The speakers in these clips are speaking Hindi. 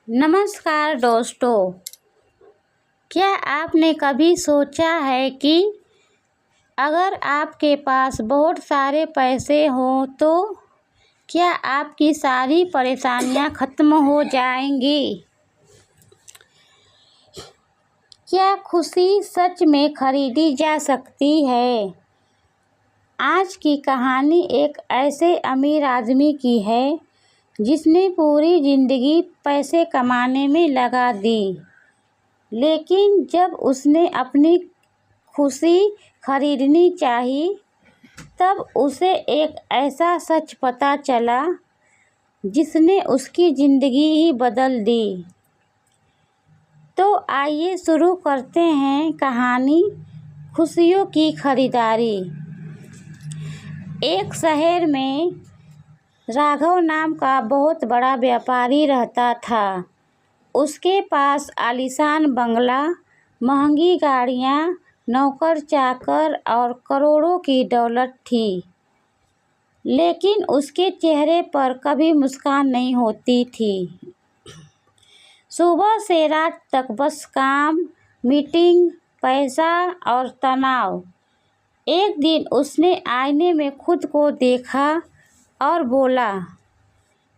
नमस्कार दोस्तों, क्या आपने कभी सोचा है कि अगर आपके पास बहुत सारे पैसे हों तो क्या आपकी सारी परेशानियां खत्म हो जाएंगी? क्या खुशी सच में खरीदी जा सकती है? आज की कहानी एक ऐसे अमीर आदमी की है जिसने पूरी जिंदगी पैसे कमाने में लगा दी, लेकिन जब उसने अपनी खुशी खरीदनी चाही तब उसे एक ऐसा सच पता चला जिसने उसकी ज़िंदगी ही बदल दी। तो आइए शुरू करते हैं कहानी खुशियों की खरीदारी। एक शहर में राघव नाम का बहुत बड़ा व्यापारी रहता था। उसके पास आलीशान बंगला, महंगी गाड़ियाँ, नौकर चाकर और करोड़ों की दौलत थी, लेकिन उसके चेहरे पर कभी मुस्कान नहीं होती थी। सुबह से रात तक बस काम, मीटिंग, पैसा और तनाव। एक दिन उसने आईने में खुद को देखा और बोला,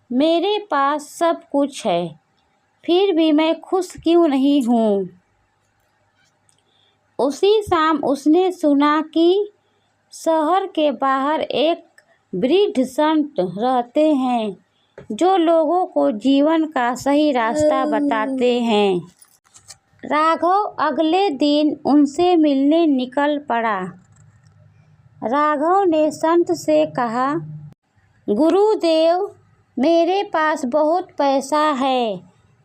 मेरे पास सब कुछ है, फिर भी मैं खुश क्यों नहीं हूँ। उसी शाम उसने सुना कि शहर के बाहर एक वृद्ध संत रहते हैं जो लोगों को जीवन का सही रास्ता बताते हैं। राघव अगले दिन उनसे मिलने निकल पड़ा। राघव ने संत से कहा, गुरुदेव, मेरे पास बहुत पैसा है,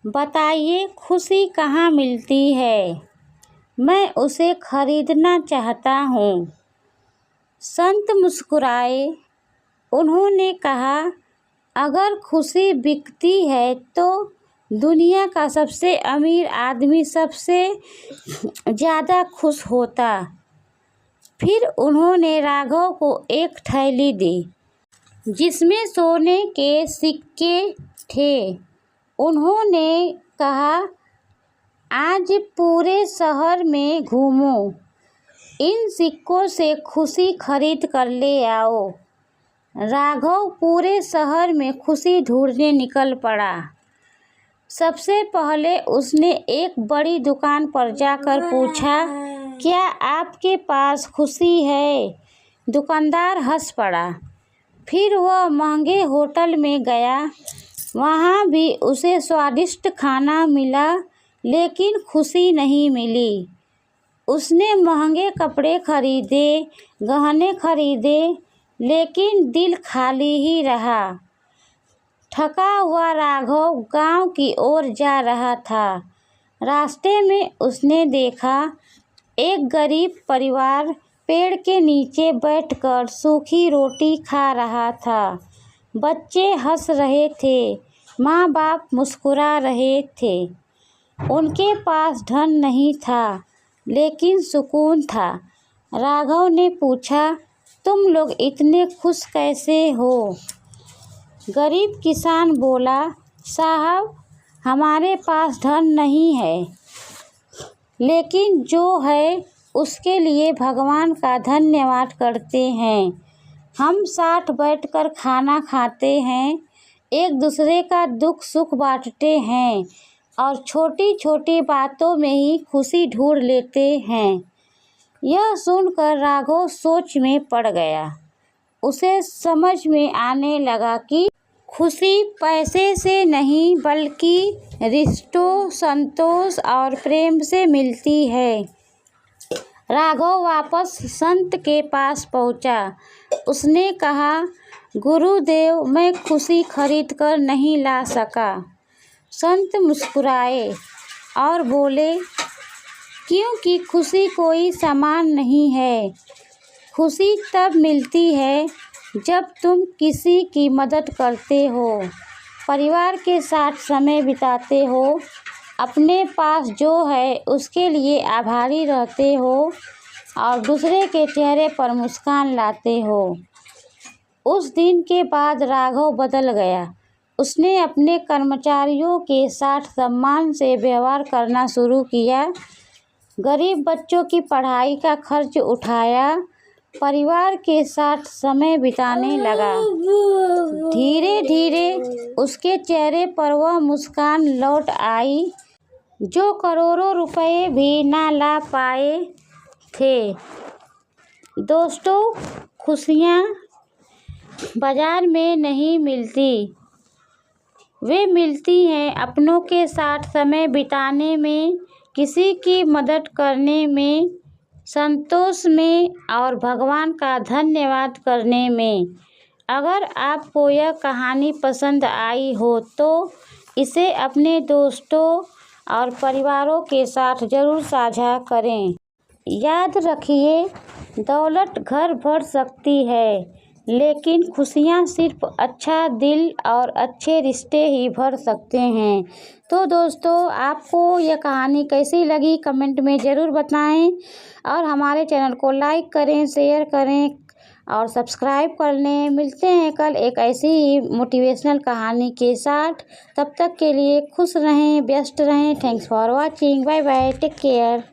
बताइए खुशी कहाँ मिलती है, मैं उसे खरीदना चाहता हूँ। संत मुस्कुराए। उन्होंने कहा, अगर खुशी बिकती है तो दुनिया का सबसे अमीर आदमी सबसे ज़्यादा खुश होता। फिर उन्होंने राघव को एक थैली दी जिसमें सोने के सिक्के थे। उन्होंने कहा, आज पूरे शहर में घूमो, इन सिक्कों से खुशी खरीद कर ले आओ। राघव पूरे शहर में खुशी ढूंढने निकल पड़ा। सबसे पहले उसने एक बड़ी दुकान पर जाकर पूछा, क्या आपके पास खुशी है? दुकानदार हंस पड़ा। फिर वह महंगे होटल में गया। वहाँ भी उसे स्वादिष्ट खाना मिला, लेकिन खुशी नहीं मिली। उसने महंगे कपड़े खरीदे, गहने खरीदे, लेकिन दिल खाली ही रहा। थका हुआ राघव गांव की ओर जा रहा था। रास्ते में उसने देखा एक गरीब परिवार पेड़ के नीचे बैठकर सूखी रोटी खा रहा था। बच्चे हंस रहे थे, माँ बाप मुस्कुरा रहे थे। उनके पास धन नहीं था, लेकिन सुकून था। राघव ने पूछा, तुम लोग इतने खुश कैसे हो? गरीब किसान बोला, साहब, हमारे पास धन नहीं है, लेकिन जो है उसके लिए भगवान का धन्यवाद करते हैं। हम साथ बैठकर खाना खाते हैं, एक दूसरे का दुख सुख बांटते हैं और छोटी छोटी बातों में ही खुशी ढूंढ लेते हैं। यह सुनकर राघव सोच में पड़ गया। उसे समझ में आने लगा कि खुशी पैसे से नहीं बल्कि रिश्तों, संतोष और प्रेम से मिलती है। राघव वापस संत के पास पहुंचा। उसने कहा, गुरुदेव, मैं खुशी खरीद कर नहीं ला सका। संत मुस्कुराए और बोले, क्योंकि खुशी कोई सामान नहीं है। खुशी तब मिलती है जब तुम किसी की मदद करते हो, परिवार के साथ समय बिताते हो, अपने पास जो है उसके लिए आभारी रहते हो और दूसरे के चेहरे पर मुस्कान लाते हो। उस दिन के बाद राघव बदल गया। उसने अपने कर्मचारियों के साथ सम्मान से व्यवहार करना शुरू किया, गरीब बच्चों की पढ़ाई का खर्च उठाया, परिवार के साथ समय बिताने लगा। धीरे धीरे उसके चेहरे पर वह मुस्कान लौट आई जो करोड़ों रुपए भी ना ला पाए थे। दोस्तों, खुशियाँ बाजार में नहीं मिलती, वे मिलती हैं अपनों के साथ समय बिताने में, किसी की मदद करने में, संतोष में और भगवान का धन्यवाद करने में। अगर आपको यह कहानी पसंद आई हो तो इसे अपने दोस्तों और परिवारों के साथ ज़रूर साझा करें। याद रखिए, दौलत घर भर सकती है, लेकिन खुशियाँ सिर्फ अच्छा दिल और अच्छे रिश्ते ही भर सकते हैं। तो दोस्तों, आपको यह कहानी कैसी लगी कमेंट में ज़रूर बताएं और हमारे चैनल को लाइक करें, शेयर करें और सब्सक्राइब कर लें। मिलते हैं कल एक ऐसी ही मोटिवेशनल कहानी के साथ। तब तक के लिए खुश रहें, व्यस्त रहें। Thanks for watching. Bye bye, take care.